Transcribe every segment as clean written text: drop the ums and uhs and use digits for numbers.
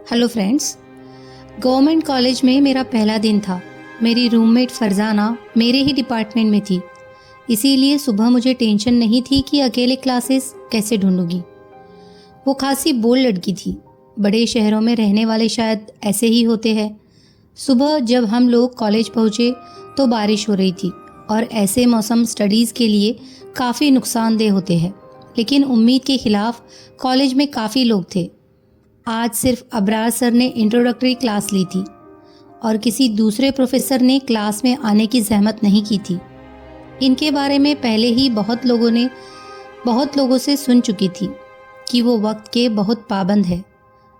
Hello friends. Government college में मेरा पहला दिन था। मेरी रूममेट फरजाना मेरे ही डिपार्टमेंट में थी, इसीलिए सुबह मुझे टेंशन नहीं थी कि अकेले क्लासेस कैसे ढूंढूंगी। वो खासी बोल्ड लड़की थी। बड़े शहरों में रहने वाले शायद ऐसे ही होते हैं। सुबह जब हम लोग कॉलेज पहुँचे तो बारिश हो रही थी और ऐसे मौसम स्टडीज़ के लिए काफ़ी नुकसानदेह होते हैं, लेकिन उम्मीद के खिलाफ कॉलेज में काफ़ी लोग थे। आज सिर्फ अबरार सर ने इंट्रोडक्टरी क्लास ली थी और किसी दूसरे प्रोफेसर ने क्लास में आने की जहमत नहीं की थी। इनके बारे में पहले ही बहुत लोगों से सुन चुकी थी कि वो वक्त के बहुत पाबंद है।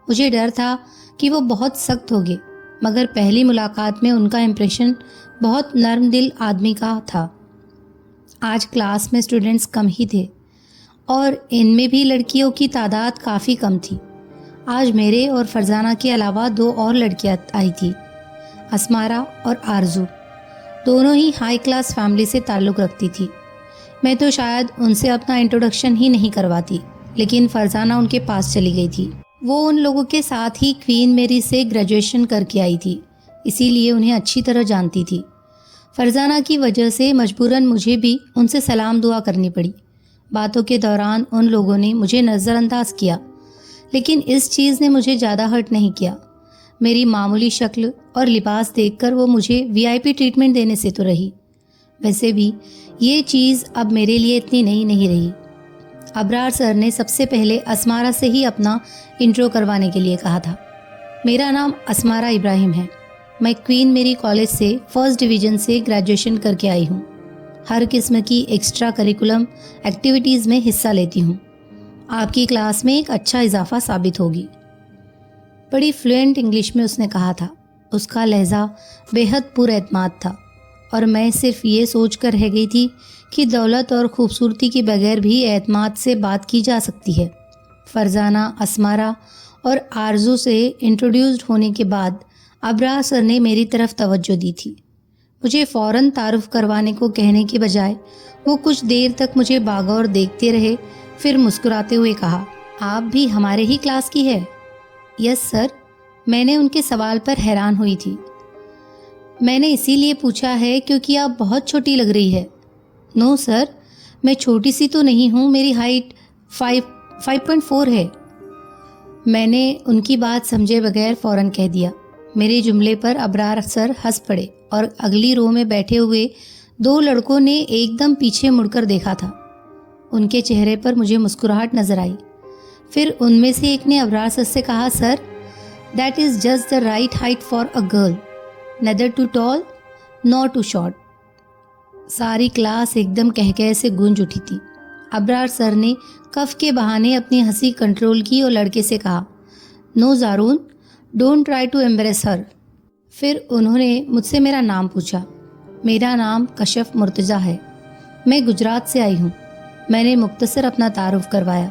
मुझे डर था कि वो बहुत सख्त होंगे, मगर पहली मुलाकात में उनका इम्प्रेशन बहुत नर्म दिल आदमी का था। आज क्लास में स्टूडेंट्स कम ही थे और इनमें भी लड़कियों की तादाद काफ़ी कम थी। आज मेरे और फरजाना के अलावा दो और लड़कियां आई थी, असमारा और आरजू। दोनों ही हाई क्लास फैमिली से ताल्लुक़ रखती थी। मैं तो शायद उनसे अपना इंट्रोडक्शन ही नहीं करवाती, लेकिन फरजाना उनके पास चली गई थी। वो उन लोगों के साथ ही क्वीन मेरी से ग्रेजुएशन करके आई थी, इसीलिए उन्हें अच्छी तरह जानती थी। फरजाना की वजह से मजबूरन मुझे भी उनसे सलाम दुआ करनी पड़ी। बातों के दौरान उन लोगों ने मुझे नज़रअंदाज किया, लेकिन इस चीज़ ने मुझे ज़्यादा हर्ट नहीं किया। मेरी मामूली शक्ल और लिबास देखकर वो मुझे वीआईपी ट्रीटमेंट देने से तो रही। वैसे भी ये चीज़ अब मेरे लिए इतनी नई नहीं रही। अबरार सर ने सबसे पहले असमारा से ही अपना इंट्रो करवाने के लिए कहा था। मेरा नाम असमारा इब्राहिम है। मैं क्वीन मेरी कॉलेज से फर्स्ट डिवीज़न से ग्रेजुएशन करके आई हूँ। हर किस्म की एक्स्ट्रा करिकुलम एक्टिविटीज़ में हिस्सा लेती हूँ। आपकी क्लास में एक अच्छा इजाफा साबित होगी। बड़ी फ्लुएंट इंग्लिश में उसने कहा था। उसका लहजा बेहद पुरएतमाद था और मैं सिर्फ ये सोच कर रह गई थी कि दौलत और खूबसूरती के बगैर भी एतमाद से बात की जा सकती है। फरजाना, असमारा और आरजू से इंट्रोड्यूस्ड होने के बाद अबरार सर ने मेरी तरफ तवज्जो दी थी। मुझे फ़ौरन तारुफ करवाने को कहने के बजाय वो कुछ देर तक मुझे बागौर देखते रहे, फिर मुस्कुराते हुए कहा, आप भी हमारे ही क्लास की है? Yes sir. मैंने उनके सवाल पर हैरान हुई थी। मैंने इसीलिए पूछा है क्योंकि आप बहुत छोटी लग रही है। नो सर, मैं छोटी सी तो नहीं हूँ, मेरी हाइट 5.4 है। मैंने उनकी बात समझे बगैर फ़ौरन कह दिया। मेरे जुमले पर अबरार सर हंस पड़े और अगली रो में बैठे हुए दो लड़कों ने एकदम पीछे मुड़कर देखा था। उनके चेहरे पर मुझे मुस्कुराहट नजर आई। फिर उनमें से एक ने अबरार सर से कहा, sir, that is just the right height for a girl, neither too tall nor too short. सारी क्लास एकदम कहकह से गूंज उठी थी। अबरार सर ने कफ के बहाने अपनी हंसी कंट्रोल की और लड़के से कहा, no Zaroon, don't try to embarrass her. फिर उन्होंने मुझसे मेरा नाम पूछा। मेरा नाम कशफ मुर्तज़ा है। मैं गुजरात से आई हूँ। मैंने मुख्तसर अपना तारुफ करवाया।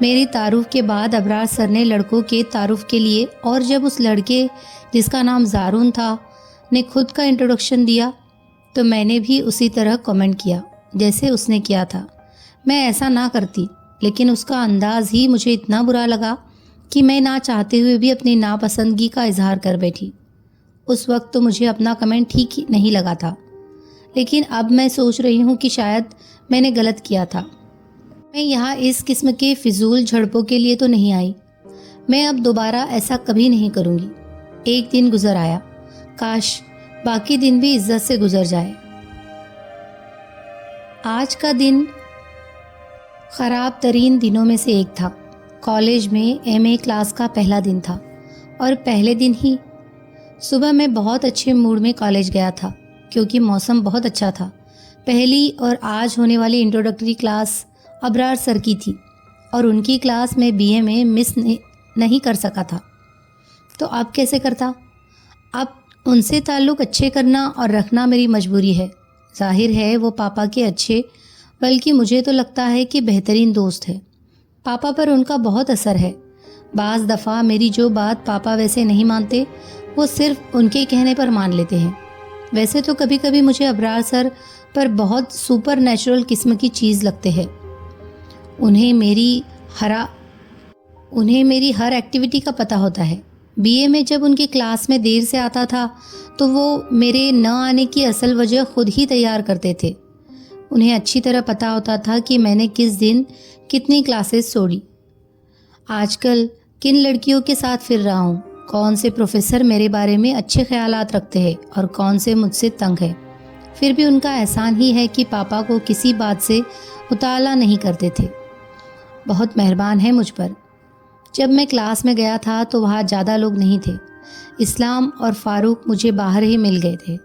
मेरी तारुफ के बाद अबरार सर ने लड़कों के तारुफ के लिए, और जब उस लड़के जिसका नाम ज़ारून था ने खुद का इंट्रोडक्शन दिया तो मैंने भी उसी तरह कमेंट किया जैसे उसने किया था। मैं ऐसा ना करती, लेकिन उसका अंदाज ही मुझे इतना बुरा लगा कि मैं ना चाहते हुए भी अपनी नापसंदगी का इजहार कर बैठी। उस वक्त तो मुझे अपना कमेंट ठीक नहीं लगा था, लेकिन अब मैं सोच रही हूँ कि शायद मैंने गलत किया था। मैं यहाँ इस किस्म के फिजूल झड़पों के लिए तो नहीं आई। मैं अब दोबारा ऐसा कभी नहीं करूँगी। एक दिन गुजर आया, काश बाकी दिन भी इज्जत से गुजर जाए। आज का दिन ख़राब तरीन दिनों में से एक था। कॉलेज में एमए क्लास का पहला दिन था और पहले दिन ही सुबह मैं बहुत अच्छे मूड में कॉलेज गया था क्योंकि मौसम बहुत अच्छा था। पहली और आज होने वाली इंट्रोडक्टरी क्लास अबरार सर की थी और उनकी क्लास में बीए में मिस नहीं कर सका था, तो अब कैसे करता? अब उनसे ताल्लुक़ अच्छे करना और रखना मेरी मजबूरी है। जाहिर है वो पापा के अच्छे, बल्कि मुझे तो लगता है कि बेहतरीन दोस्त है। पापा पर उनका बहुत असर है। बाज़ दफ़ा मेरी जो बात पापा वैसे नहीं मानते, वो सिर्फ उनके कहने पर मान लेते हैं। वैसे तो कभी कभी मुझे अबरार सर पर बहुत सुपर नेचुरल किस्म की चीज़ लगते हैं। उन्हें मेरी हर एक्टिविटी का पता होता है। बीए में जब उनकी क्लास में देर से आता था तो वो मेरे न आने की असल वजह खुद ही तैयार करते थे। उन्हें अच्छी तरह पता होता था कि मैंने किस दिन कितनी क्लासेस छोड़ी, आजकल किन लड़कियों के साथ फिर रहा हूँ, कौन से प्रोफेसर मेरे बारे में अच्छे ख्यालात रखते हैं और कौन से मुझसे तंग है। फिर भी उनका एहसान ही है कि पापा को किसी बात से उतावला नहीं करते थे। बहुत मेहरबान है मुझ पर। जब मैं क्लास में गया था तो वहाँ ज़्यादा लोग नहीं थे। इस्लाम और फारूक मुझे बाहर ही मिल गए थे।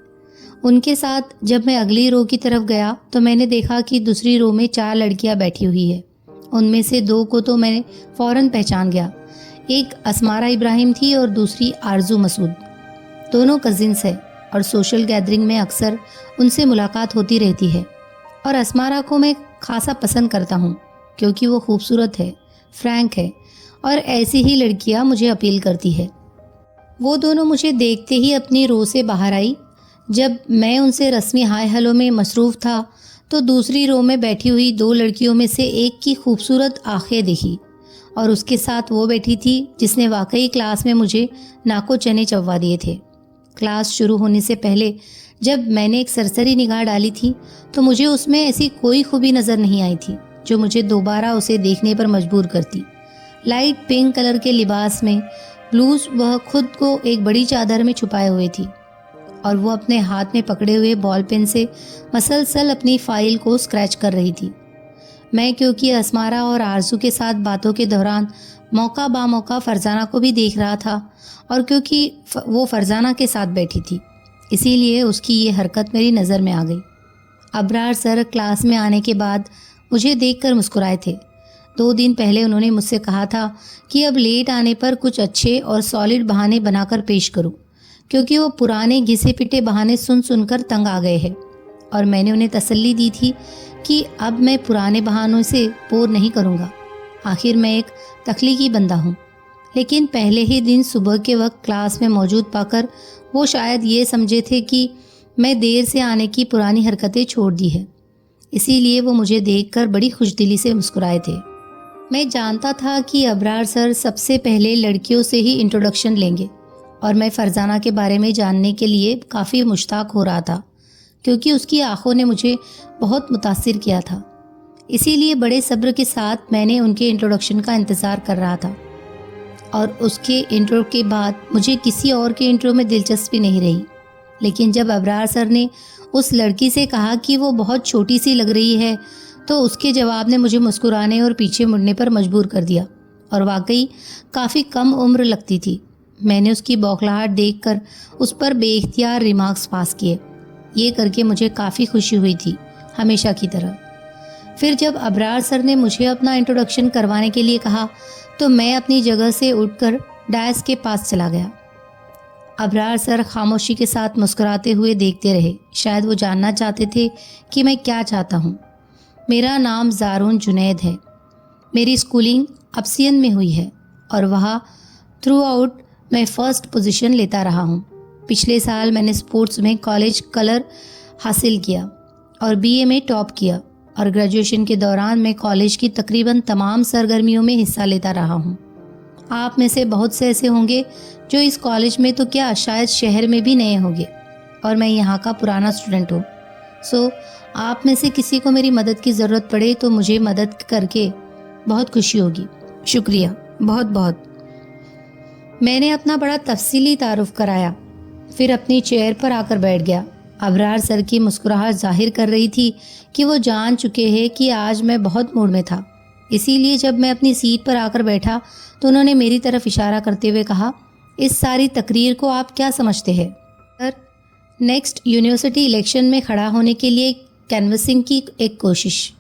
उनके साथ जब मैं अगली रो की तरफ गया तो मैंने देखा कि दूसरी रो में 4 लड़कियां बैठी हुई है। उनमें से 2 को तो मैंने फ़ौरन पहचान गया। एक असमारा इब्राहिम थी और दूसरी आरजू मसूद। दोनों कजिन्स है और सोशल गैदरिंग में अक्सर उनसे मुलाकात होती रहती है। और असमारा को मैं खासा पसंद करता हूँ क्योंकि वो खूबसूरत है, फ्रैंक है और ऐसी ही लड़कियाँ मुझे अपील करती है। वो दोनों मुझे देखते ही अपनी रो से बाहर आई। जब मैं उनसे रस्मी हाय हेलो में मसरूफ़ था तो दूसरी रो में बैठी हुई 2 लड़कियों में से एक की खूबसूरत आंखें देखी और उसके साथ वो बैठी थी जिसने वाकई क्लास में मुझे नाको चने चबवा दिए थे। क्लास शुरू होने से पहले जब मैंने एक सरसरी निगाह डाली थी तो मुझे उसमें ऐसी कोई खूबी नज़र नहीं आई थी जो मुझे दोबारा उसे देखने पर मजबूर करती। लाइट पिंक कलर के लिबास में, ब्लूज, वह खुद को एक बड़ी चादर में छुपाए हुए थी और वो अपने हाथ में पकड़े हुए बॉल पेन से मसलसल अपनी फाइल को स्क्रैच कर रही थी। मैं क्योंकि असमारा और आरजू के साथ बातों के दौरान मौका बामौका फरजाना को भी देख रहा था और क्योंकि वो फरजाना के साथ बैठी थी इसीलिए उसकी ये हरकत मेरी नज़र में आ गई। अबरार सर क्लास में आने के बाद मुझे देखकर मुस्कुराए थे। 2 दिन पहले उन्होंने मुझसे कहा था कि अब लेट आने पर कुछ अच्छे और सॉलिड बहाने बनाकर पेश करूं क्योंकि वो पुराने घिसे पिटे बहाने सुन सुनकर तंग आ गए हैं। और मैंने उन्हें तसल्ली दी थी कि अब मैं पुराने बहानों से बोर नहीं करूंगा। आखिर मैं एक तख्लीकी बंदा हूँ। लेकिन पहले ही दिन सुबह के वक्त क्लास में मौजूद पाकर वो शायद ये समझे थे कि मैं देर से आने की पुरानी हरकतें छोड़ दी है। इसीलिए वो मुझे देखकर बड़ी खुशदिली से मुस्कुराए थे। मैं जानता था कि अबरार सर सबसे पहले लड़कियों से ही इंट्रोडक्शन लेंगे और मैं फरजाना के बारे में जानने के लिए काफ़ी मुश्ताक हो रहा था क्योंकि उसकी आंखों ने मुझे बहुत मुतासिर किया था। इसीलिए बड़े सब्र के साथ मैंने उनके इंट्रोडक्शन का इंतज़ार कर रहा था और उसके इंट्रो के बाद मुझे किसी और के इंट्रो में दिलचस्पी नहीं रही। लेकिन जब अबरार सर ने उस लड़की से कहा कि वो बहुत छोटी सी लग रही है तो उसके जवाब ने मुझे मुस्कुराने और पीछे मुड़ने पर मजबूर कर दिया और वाकई काफ़ी कम उम्र लगती थी। मैंने उसकी बौखलाहट देखकर उस पर बेइख्तियार रिमार्क्स पास किए। ये करके मुझे काफ़ी खुशी हुई थी, हमेशा की तरह। फिर जब अबरार सर ने मुझे अपना इंट्रोडक्शन करवाने के लिए कहा तो मैं अपनी जगह से उठकर डायस के पास चला गया। अबरार सर खामोशी के साथ मुस्कुराते हुए देखते रहे। शायद वो जानना चाहते थे कि मैं क्या चाहता हूँ। मेरा नाम ज़ारून जुनैद है। मेरी स्कूलिंग अब्सियन में हुई है और वहाँ थ्रू आउट मैं फ़र्स्ट पोजीशन लेता रहा हूँ। पिछले साल मैंने स्पोर्ट्स में कॉलेज कलर हासिल किया और बीए में टॉप किया और ग्रेजुएशन के दौरान मैं कॉलेज की तकरीबन तमाम सरगर्मियों में हिस्सा लेता रहा हूँ। आप में से बहुत से ऐसे होंगे जो इस कॉलेज में तो क्या शायद शहर में भी नए होंगे और मैं यहाँ का पुराना स्टूडेंट हूँ। सो आप में से किसी को मेरी मदद की ज़रूरत पड़े तो मुझे मदद करके बहुत खुशी होगी। शुक्रिया, बहुत बहुत। मैंने अपना बड़ा तफसीली तारुफ कराया, फिर अपनी चेयर पर आकर बैठ गया। अबरार सर की मुस्कुराहट जाहिर कर रही थी कि वो जान चुके हैं कि आज मैं बहुत मूड में था। इसीलिए जब मैं अपनी सीट पर आकर बैठा तो उन्होंने मेरी तरफ इशारा करते हुए कहा, इस सारी तकरीर को आप क्या समझते हैं? सर, नेक्स्ट यूनिवर्सिटी इलेक्शन में खड़ा होने के लिए कैनवसिंग की एक कोशिश।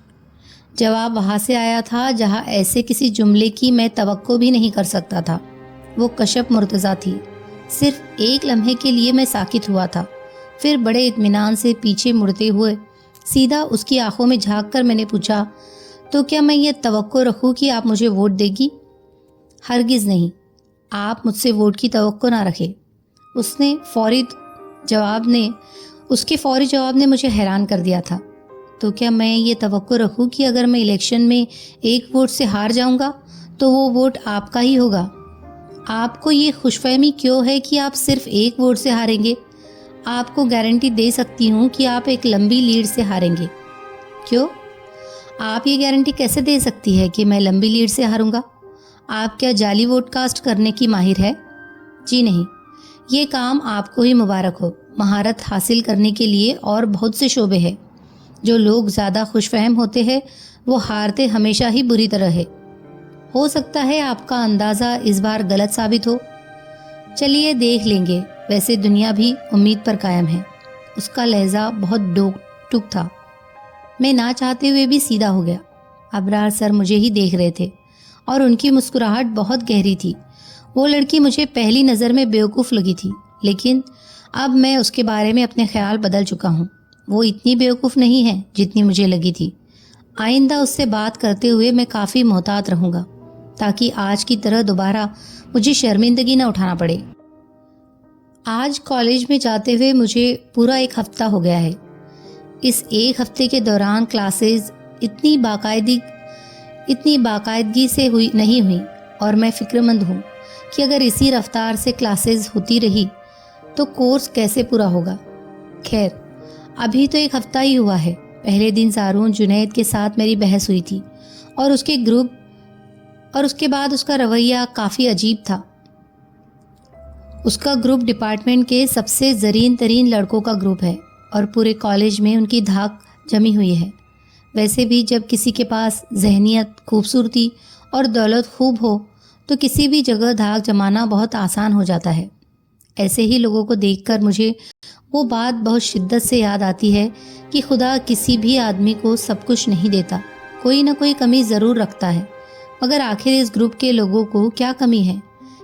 जवाब वहाँ से आया था जहाँ ऐसे किसी जुमले की मैं तवक्को भी नहीं कर सकता था। वो कशफ मुर्तज़ा थी। सिर्फ एक लम्हे के लिए मैं साकित हुआ था। फिर बड़े इत्मीनान से पीछे मुड़ते हुए सीधा उसकी आंखों में झांक कर मैंने पूछा, तो क्या मैं ये तवक्को रखूं कि आप मुझे वोट देगी? हरगिज़ नहीं, आप मुझसे वोट की तवक्को ना रखें। उसके फौरी जवाब ने मुझे हैरान कर दिया था। तो क्या मैं ये तवक्को रखूं कि अगर मैं इलेक्शन में एक वोट से हार जाऊंगा तो वो वोट आपका ही होगा? आपको ये खुशफहमी क्यों है कि आप सिर्फ एक वोट से हारेंगे? आपको गारंटी दे सकती हूँ कि आप एक लंबी लीड से हारेंगे। क्यों? आप ये गारंटी कैसे दे सकती है कि मैं लंबी लीड से हारूंगा? आप क्या जाली वोट कास्ट करने की माहिर है? जी नहीं, ये काम आपको ही मुबारक हो। महारत हासिल करने के लिए और बहुत से शोबे हैं। जो लोग ज़्यादा खुशफहम होते हैं वो हारते हमेशा ही बुरी तरह है। हो सकता है आपका अंदाज़ा इस बार गलत साबित हो। चलिए देख लेंगे। वैसे दुनिया भी उम्मीद पर कायम है। उसका लहजा बहुत डोक टुक था। मैं ना चाहते हुए भी सीधा हो गया। अबरार सर मुझे ही देख रहे थे और उनकी मुस्कुराहट बहुत गहरी थी। वो लड़की मुझे पहली नज़र में बेवकूफ़ लगी थी, लेकिन अब मैं उसके बारे में अपने ख्याल बदल चुका हूँ। वो इतनी बेवकूफ़ नहीं है जितनी मुझे लगी थी। आइंदा उससे बात करते हुए मैं काफ़ी मोहतात रहूँगा, ताकि आज की तरह दोबारा मुझे शर्मिंदगी न उठाना पड़े। आज कॉलेज में जाते हुए मुझे पूरा एक हफ्ता हो गया है। इस एक हफ्ते के दौरान क्लासेस इतनी बाकायदगी से नहीं हुई और मैं फिक्रमंद हूँ कि अगर इसी रफ्तार से क्लासेस होती रही तो कोर्स कैसे पूरा होगा। खैर, अभी तो एक हफ्ता ही हुआ है। पहले दिन ज़ारून जुनैद के साथ मेरी बहस हुई थी और उसके बाद उसका रवैया काफ़ी अजीब था। उसका ग्रुप डिपार्टमेंट के सबसे ज़रीन तरीन लड़कों का ग्रुप है और पूरे कॉलेज में उनकी धाक जमी हुई है। वैसे भी जब किसी के पास जहनियत, खूबसूरती और दौलत खूब हो तो किसी भी जगह धाक जमाना बहुत आसान हो जाता है। ऐसे ही लोगों को देखकर मुझे वो बात बहुत शिद्दत से याद आती है कि खुदा किसी भी आदमी को सब कुछ नहीं देता, कोई ना कोई कमी ज़रूर रखता है। मगर आखिर इस ग्रुप के लोगों को क्या कमी है?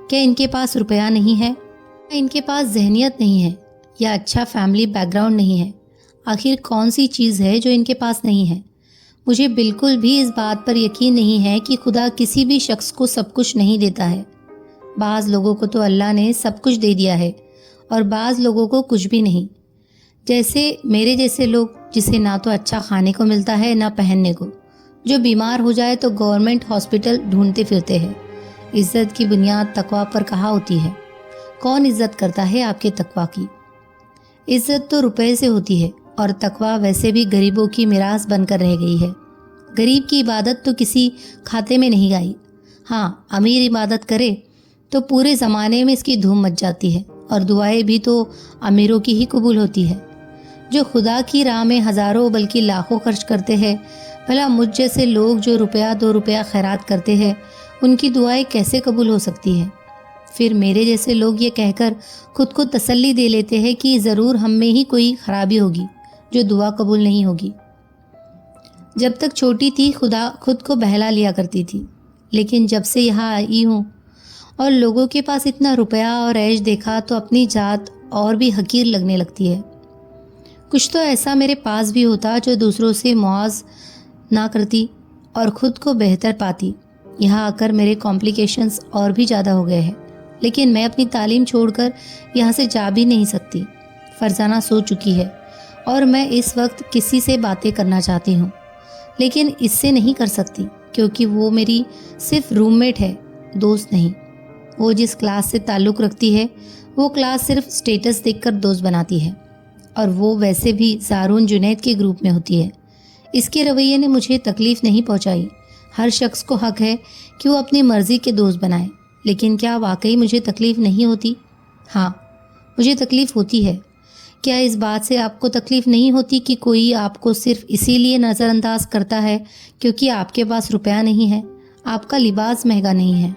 क्या इनके पास रुपया नहीं है, या इनके पास जहनियत नहीं है, या अच्छा फैमिली बैकग्राउंड नहीं है? आखिर कौन सी चीज़ है जो इनके पास नहीं है? मुझे बिल्कुल भी इस बात पर यकीन नहीं है कि खुदा किसी भी शख्स को सब कुछ नहीं देता है। बाज़ लोगों को तो अल्लाह ने सब कुछ दे दिया है और बाज़ लोगों को कुछ भी नहीं। जैसे मेरे जैसे लोग, जिसे ना तो अच्छा खाने को मिलता है ना पहनने को, जो बीमार हो जाए तो गवर्नमेंट हॉस्पिटल ढूंढते फिरते हैं। इज़्ज़त की बुनियाद तकवा पर कहाँ होती है? कौन इज़्ज़त करता है आपके तकवा की? इज़्ज़त तो रुपए से होती है और तकवा वैसे भी गरीबों की मिरास बनकर रह गई है। गरीब की इबादत तो किसी खाते में नहीं आई। हाँ, अमीर इबादत करे तो पूरे ज़माने में इसकी धूम मच जाती है और दुआएं भी तो अमीरों की ही कबूल होती है। जो खुदा की राह में हज़ारों बल्कि लाखों खर्च करते हैं, भला मुझ जैसे लोग जो रुपया 2 रुपया खैरात करते हैं, उनकी दुआएं कैसे कबूल हो सकती हैं? फिर मेरे जैसे लोग ये कहकर खुद को तसल्ली दे लेते हैं कि ज़रूर हम में ही कोई खराबी होगी जो दुआ कबूल नहीं होगी। जब तक छोटी थी खुदा खुद को बहला लिया करती थी, लेकिन जब से यहाँ आई हूँ और लोगों के पास इतना रुपया और ऐश देखा तो अपनी जात और भी हकीर लगने लगती है। कुछ तो ऐसा मेरे पास भी होता जो दूसरों से मुआज ना करती और ख़ुद को बेहतर पाती। यहाँ आकर मेरे कॉम्प्लिकेशंस और भी ज़्यादा हो गए हैं, लेकिन मैं अपनी तालीम छोड़कर यहाँ से जा भी नहीं सकती। फरजाना सो चुकी है और मैं इस वक्त किसी से बातें करना चाहती हूँ, लेकिन इससे नहीं कर सकती क्योंकि वो मेरी सिर्फ रूममेट है, दोस्त नहीं। वो जिस क्लास से ताल्लुक़ रखती है वो क्लास सिर्फ स्टेटस देखकर दोस्त बनाती है और वो वैसे भी ज़ारून जुनैद के ग्रुप में होती है। इसके रवैये ने मुझे तकलीफ़ नहीं पहुंचाई। हर शख्स को हक है कि वो अपनी मर्ज़ी के दोस्त बनाए, लेकिन क्या वाकई मुझे तकलीफ़ नहीं होती? हाँ, मुझे तकलीफ़ होती है। क्या इस बात से आपको तकलीफ़ नहीं होती कि कोई आपको सिर्फ इसीलिए नज़रअंदाज करता है क्योंकि आपके पास रुपया नहीं है, आपका लिबास महंगा नहीं है,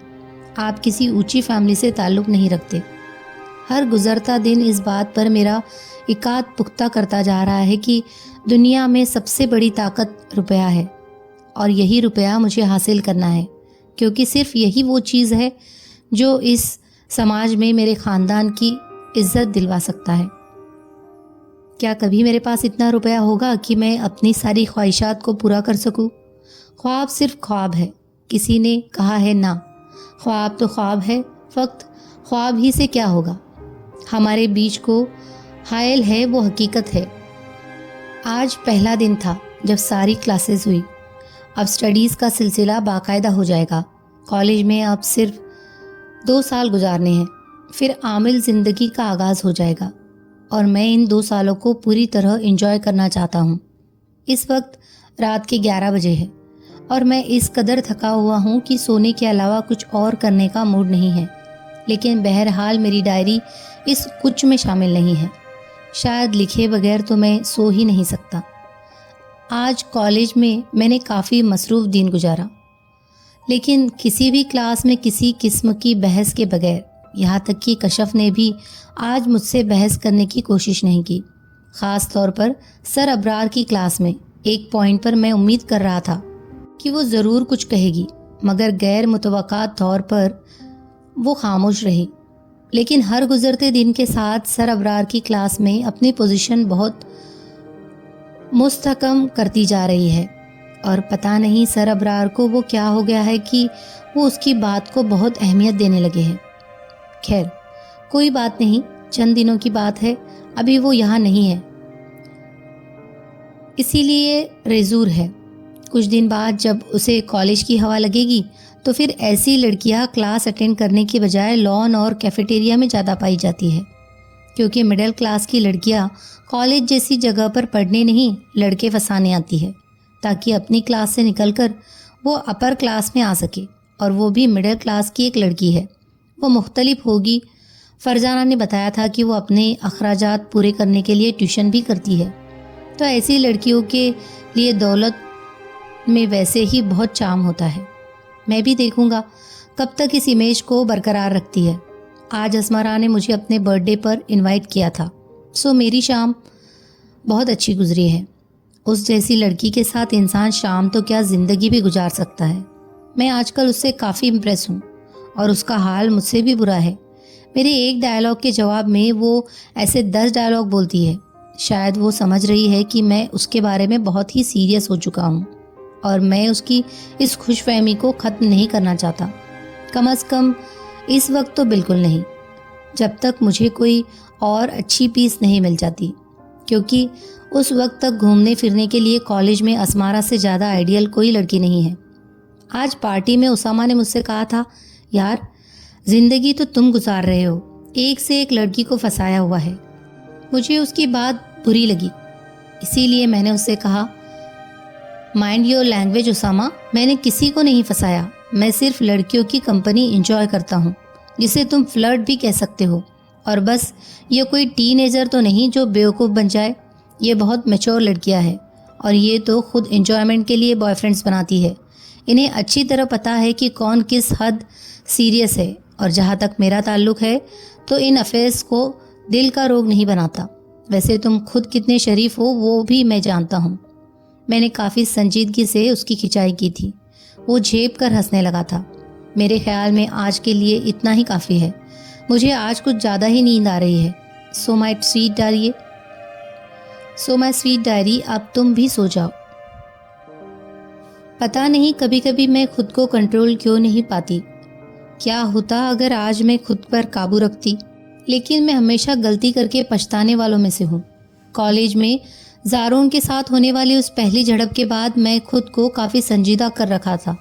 आप किसी ऊंची फैमिली से ताल्लुक़ नहीं रखते? हर गुज़रता दिन इस बात पर मेरा इकाद पुख्ता करता जा रहा है कि दुनिया में सबसे बड़ी ताकत रुपया है और यही रुपया मुझे हासिल करना है, क्योंकि सिर्फ यही वो चीज़ है जो इस समाज में मेरे ख़ानदान की इज्जत दिलवा सकता है। क्या कभी मेरे पास इतना रुपया होगा कि मैं अपनी सारी ख्वाहिशात को पूरा कर सकूं? ख्वाब सिर्फ ख्वाब है। किसी ने कहा है ना, ख्वाब तो ख्वाब है, फ़क्त ख्वाब ही से क्या होगा। हमारे बीच को हायल है वो हकीकत है। आज पहला दिन था जब सारी क्लासेस हुई। अब स्टडीज़ का सिलसिला बाकायदा हो जाएगा। कॉलेज में अब सिर्फ 2 साल गुजारने हैं, फिर आमिल ज़िंदगी का आगाज़ हो जाएगा और मैं इन 2 सालों को पूरी तरह एंजॉय करना चाहता हूँ। इस वक्त रात के 11 बजे है और मैं इस कदर थका हुआ हूँ कि सोने के अलावा कुछ और करने का मूड नहीं है। लेकिन बहरहाल मेरी डायरी इस कुछ में शामिल नहीं है। शायद लिखे बगैर तो मैं सो ही नहीं सकता। आज कॉलेज में मैंने काफ़ी मसरूफ़ दिन गुजारा, लेकिन किसी भी क्लास में किसी किस्म की बहस के बगैर, यहाँ तक कि कशफ ने भी आज मुझसे बहस करने की कोशिश नहीं की। ख़ास तौर पर सर अबरार की क्लास में एक पॉइंट पर मैं उम्मीद कर रहा था कि वो ज़रूर कुछ कहेगी, मगर गैर मुतवक्का तौर पर वो खामोश रही। लेकिन हर गुज़रते दिन के साथ सर अबरार की क्लास में अपनी पोजीशन बहुत मुस्तहकम करती जा रही है और पता नहीं सर अबरार को वो क्या हो गया है कि वो उसकी बात को बहुत अहमियत देने लगे हैं। खैर, कोई बात नहीं, चंद दिनों की बात है, अभी वो यहाँ नहीं है, इसीलिए रेजूर है। कुछ दिन बाद जब उसे कॉलेज की हवा लगेगी तो फिर ऐसी लड़कियाँ क्लास अटेंड करने की बजाय लॉन और कैफेटेरिया में ज़्यादा पाई जाती है, क्योंकि मिडिल क्लास की लड़कियाँ कॉलेज जैसी जगह पर पढ़ने नहीं, लड़के फंसाने आती है ताकि अपनी क्लास से निकलकर वो अपर क्लास में आ सके, और वो भी मिडिल क्लास की एक लड़की है। वो मुख्तलिफ होगी। फरजाना ने बताया था कि वो अपने अखराजात पूरे करने के लिए ट्यूशन भी करती है, तो ऐसी लड़कियों के लिए दौलत में वैसे ही बहुत चाम होता है। मैं भी देखूंगा कब तक इस इमेज को बरकरार रखती है। आज असमारा ने मुझे अपने बर्थडे पर इनवाइट किया था, सो मेरी शाम बहुत अच्छी गुजरी है। उस जैसी लड़की के साथ इंसान शाम तो क्या ज़िंदगी भी गुजार सकता है। मैं आजकल उससे काफ़ी इम्प्रेस हूँ और उसका हाल मुझसे भी बुरा है। मेरे एक डायलॉग के जवाब में वो ऐसे 10 डायलॉग बोलती है। शायद वो समझ रही है कि मैं उसके बारे में बहुत ही सीरियस हो चुका हूँ और मैं उसकी इस खुशफहमी को ख़त्म नहीं करना चाहता, कम अज़ कम इस वक्त तो बिल्कुल नहीं, जब तक मुझे कोई और अच्छी पीस नहीं मिल जाती, क्योंकि उस वक्त तक घूमने फिरने के लिए कॉलेज में असमारा से ज़्यादा आइडियल कोई लड़की नहीं है। आज पार्टी में उसामा ने मुझसे कहा था, यार ज़िंदगी तो तुम गुजार रहे हो, एक से एक लड़की को फंसाया हुआ है। मुझे उसकी बात बुरी लगी, इसीलिए मैंने उससे कहा, माइंड योर लैंग्वेज उसामा, मैंने किसी को नहीं फंसाया, मैं सिर्फ लड़कियों की कंपनी इंजॉय करता हूँ, जिसे तुम फ्लर्ट भी कह सकते हो। और बस ये कोई टीनेजर तो नहीं जो बेवकूफ़ बन जाए। ये बहुत मैच्योर लड़कियाँ हैं और ये तो खुद एंजॉयमेंट के लिए बॉयफ्रेंड्स बनाती है। इन्हें अच्छी तरह पता है कि कौन किस हद सीरियस है, और जहाँ तक मेरा ताल्लुक़ है तो इन अफेयर्स को दिल का रोग नहीं बनाता। वैसे तुम खुद कितने शरीफ हो वो भी मैं जानता हूँ। मैंने काफ़ी संजीदगी से उसकी खिंचाई की थी। वो झेप कर हंसने लगा था। मेरे ख्याल में आज के लिए इतना ही काफ़ी है। मुझे आज कुछ ज़्यादा ही नींद आ रही है। सो माई स्वीट डायरी, अब तुम भी सो जाओ। पता नहीं कभी कभी मैं खुद को कंट्रोल क्यों नहीं पाती। क्या होता अगर आज मैं खुद पर काबू रखती, लेकिन मैं हमेशा गलती करके पछताने वालों में से हूँ। कॉलेज में ज़ारून के साथ होने वाली उस पहली झड़प के बाद मैं खुद को काफ़ी संजीदा कर रखा था,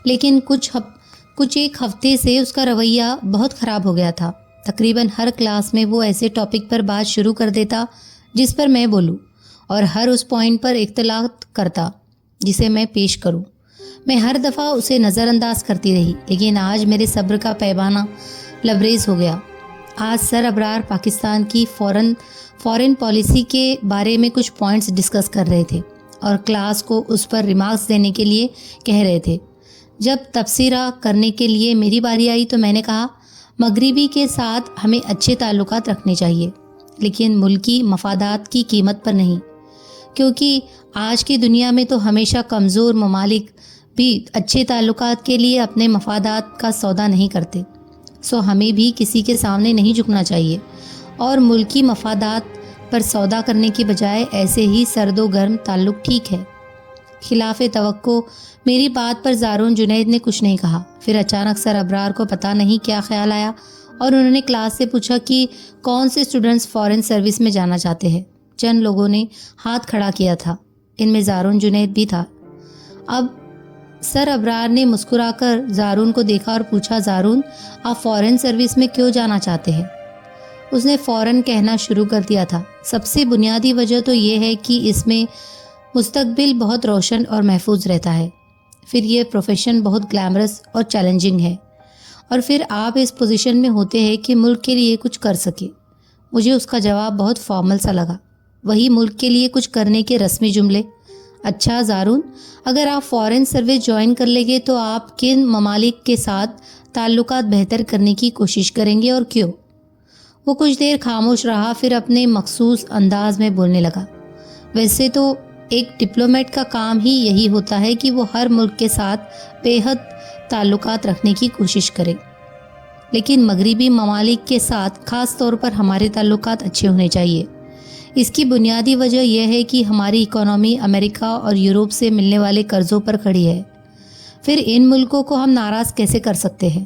लेकिन कुछ एक हफ्ते से उसका रवैया बहुत ख़राब हो गया था। तकरीबन हर क्लास में वो ऐसे टॉपिक पर बात शुरू कर देता जिस पर मैं बोलूं, और हर उस पॉइंट पर इख्तलाफ करता जिसे मैं पेश करूं। मैं हर दफ़ा उसे नज़रअंदाज करती रही, लेकिन आज मेरे सब्र का पैमाना लबरेज हो गया। आज सर अबरार पाकिस्तान की फॉरेन पॉलिसी के बारे में कुछ पॉइंट्स डिस्कस कर रहे थे और क्लास को उस पर रिमार्क्स देने के लिए कह रहे थे। जब तबसरा करने के लिए मेरी बारी आई तो मैंने कहा, मगरिबी के साथ हमें अच्छे ताल्लुकात रखने चाहिए, लेकिन मुल्की मफादात की कीमत पर नहीं, क्योंकि आज की दुनिया में तो हमेशा कमज़ोर ममालिक भी अच्छे ताल्लुकात के लिए अपने मफादात का सौदा नहीं करते। सो हमें भी किसी के सामने नहीं झुकना चाहिए और मुल्की मफादात पर सौदा करने की बजाय ऐसे ही सर्दो गर्म ताल्लुक ठीक है। खिलाफ तवक्को मेरी बात पर ज़ारून जुनैद ने कुछ नहीं कहा। फिर अचानक सर अबरार को पता नहीं क्या ख्याल आया और उन्होंने क्लास से पूछा कि कौन से स्टूडेंट्स फॉरेन सर्विस में जाना चाहते हैं। चंद लोगों ने हाथ खड़ा किया था, इनमें ज़ारून जुनैद भी था। अब सर अबरार ने मुस्कुराकर जारून को देखा और पूछा, जारून, आप फॉरेन सर्विस में क्यों जाना चाहते हैं? उसने फ़ौरन कहना शुरू कर दिया था, सबसे बुनियादी वजह तो ये है कि इसमें मुस्तकबिल बहुत रोशन और महफूज रहता है। फिर ये प्रोफेशन बहुत ग्लैमरस और चैलेंजिंग है, और फिर आप इस पोजीशन में होते हैं कि मुल्क के लिए कुछ कर सके। मुझे उसका जवाब बहुत फॉर्मल सा लगा। वही मुल्क के लिए कुछ करने के रस्मी जुमले। अच्छा जारून, अगर आप फॉरेन सर्विस ज्वाइन कर लेंगे तो आप किन ममालिक के साथ ताल्लुकात बेहतर करने की कोशिश करेंगे और क्यों? वो कुछ देर खामोश रहा, फिर अपने मखसूस अंदाज में बोलने लगा। वैसे तो एक डिप्लोमेट का काम ही यही होता है कि वो हर मुल्क के साथ बेहद ताल्लुकात रखने की कोशिश करे, लेकिन मगरिबी ममालिक के साथ ख़ास तौर पर हमारे ताल्लुकात अच्छे होने चाहिए। इसकी बुनियादी वजह यह है कि हमारी इकोनॉमी अमेरिका और यूरोप से मिलने वाले कर्ज़ों पर खड़ी है। फिर इन मुल्कों को हम नाराज़ कैसे कर सकते हैं?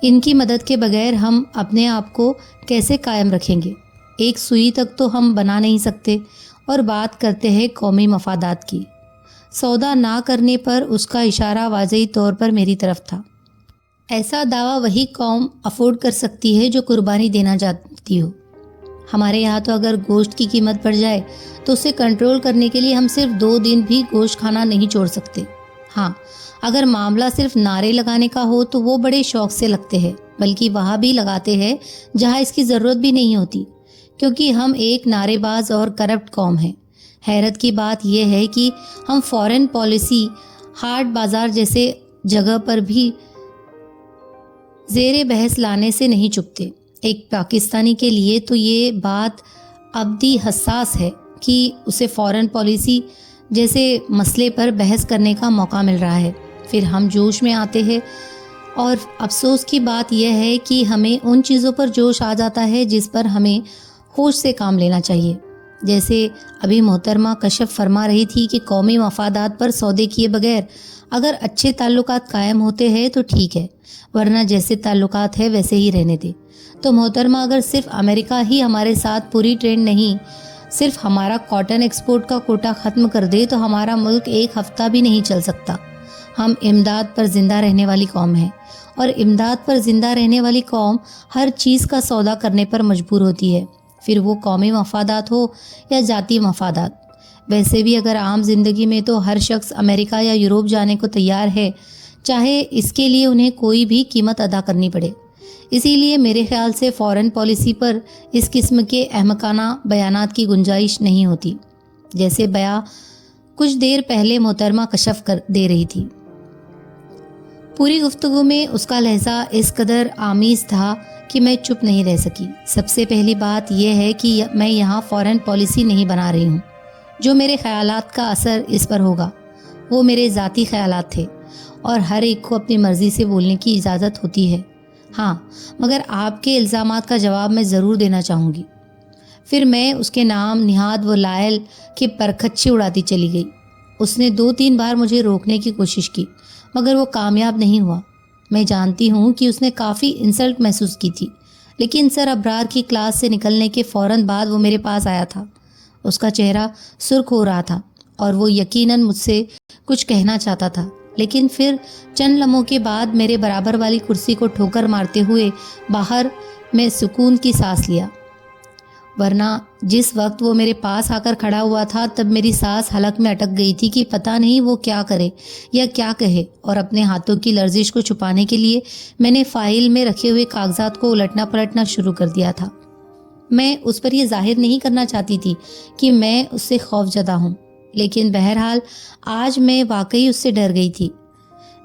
इनकी मदद के बगैर हम अपने आप को कैसे कायम रखेंगे? एक सुई तक तो हम बना नहीं सकते, और बात करते हैं कौमी मफादात की। सौदा ना करने पर उसका इशारा वाज़ही तौर पर मेरी तरफ था। ऐसा दावा वही कौम अफोर्ड कर सकती है जो कुर्बानी देना चाहती हो। हमारे यहाँ तो अगर गोश्त की कीमत बढ़ जाए तो उसे कंट्रोल करने के लिए हम सिर्फ 2 दिन भी गोश्त खाना नहीं छोड़ सकते। हाँ, अगर मामला सिर्फ नारे लगाने का हो तो वो बड़े शौक से लगते हैं, बल्कि वहाँ भी लगाते हैं जहाँ इसकी ज़रूरत भी नहीं होती, क्योंकि हम एक नारेबाज और करप्ट कौम हैं। हैरत की बात यह है कि हम फॉरेन पॉलिसी, हाट बाज़ार जैसे जगह पर भी ज़ेरे बहस लाने से नहीं चुकते। एक पाकिस्तानी के लिए तो ये बात अबदी हसास है कि उसे फॉरेन पॉलिसी जैसे मसले पर बहस करने का मौका मिल रहा है। फिर हम जोश में आते हैं, और अफसोस की बात यह है कि हमें उन चीज़ों पर जोश आ जाता है जिस पर हमें होश से काम लेना चाहिए। जैसे अभी मोहतरमा कशफ फरमा रही थी कि कौमी मफादात पर सौदे किए बगैर अगर अच्छे ताल्लुकात कायम होते हैं तो ठीक है, वरना जैसे ताल्लुकात है वैसे ही रहने दे। तो मोहतरमा, अगर सिर्फ अमेरिका ही हमारे साथ पूरी ट्रेड नहीं, सिर्फ हमारा कॉटन एक्सपोर्ट का कोटा ख़त्म कर दे तो हमारा मुल्क एक हफ्ता भी नहीं चल सकता। हम इमदाद पर ज़िंदा रहने वाली कौम हैं, और इमदाद पर ज़िंदा रहने वाली कौम हर चीज़ का सौदा करने पर मजबूर होती है, फिर वो कौमी मफादात हो या जाती मफादात। वैसे भी अगर आम जिंदगी में तो हर शख्स अमेरिका या यूरोप जाने को तैयार है, चाहे इसके लिए उन्हें कोई भी कीमत अदा करनी पड़े। इसीलिए मेरे ख्याल से फॉरेन पॉलिसी पर इस किस्म के अहमकाना बयानात की गुंजाइश नहीं होती, जैसे बयां कुछ देर पहले मोहतरमा कशफ कर दे रही थी। पूरी गुफ्तगू में उसका लहजा इस कदर आमीज़ था कि मैं चुप नहीं रह सकी। सबसे पहली बात यह है कि मैं यहाँ फॉरेन पॉलिसी नहीं बना रही हूँ। जो मेरे ख़यालात का असर इस पर होगा वो मेरे ज़ाती ख़यालात थे, और हर एक को अपनी मर्ज़ी से बोलने की इजाज़त होती है। हाँ, मगर आपके इल्ज़ामात का जवाब मैं ज़रूर देना चाहूँगी। फिर मैं उसके नाम निहाद व लायल की परखच्ची उड़ाती चली गई। उसने 2-3 बार मुझे रोकने की कोशिश की, मगर वो कामयाब नहीं हुआ। मैं जानती हूँ कि उसने काफ़ी इंसल्ट महसूस की थी, लेकिन सर अबरार की क्लास से निकलने के फ़ौरन बाद वो मेरे पास आया था। उसका चेहरा सुर्ख हो रहा था और वो यकीनन मुझसे कुछ कहना चाहता था, लेकिन फिर चंद लम्हों के बाद मेरे बराबर वाली कुर्सी को ठोकर मारते हुए बाहर मैं सुकून की सांस लिया। वरना जिस वक्त वो मेरे पास आकर खड़ा हुआ था तब मेरी सांस हलक में अटक गई थी कि पता नहीं वो क्या करे या क्या कहे, और अपने हाथों की लर्जिश को छुपाने के लिए मैंने फाइल में रखे हुए कागजात को उलटना पलटना शुरू कर दिया था। मैं उस पर यह जाहिर नहीं करना चाहती थी कि मैं उससे खौफजदा हूँ, लेकिन बहरहाल आज मैं वाकई उससे डर गई थी।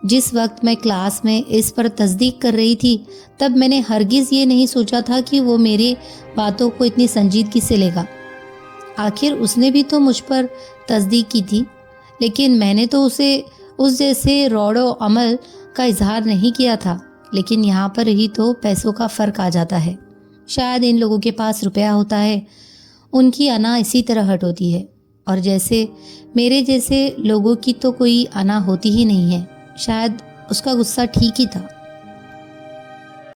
जिस वक्त मैं क्लास में इस पर तस्दीक कर रही थी तब मैंने हरगिज़ ये नहीं सोचा था कि वो मेरे बातों को इतनी संजीदगी से लेगा। आखिर उसने भी तो मुझ पर तस्दीक की थी, लेकिन मैंने तो उसे उस जैसे रौड़ो अमल का इजहार नहीं किया था। लेकिन यहाँ पर ही तो पैसों का फ़र्क आ जाता है। शायद इन लोगों के पास रुपया होता है, उनकी अना इसी तरह हट होती है, और जैसे मेरे जैसे लोगों की तो कोई अना होती ही नहीं है। शायद उसका गुस्सा ठीक ही था।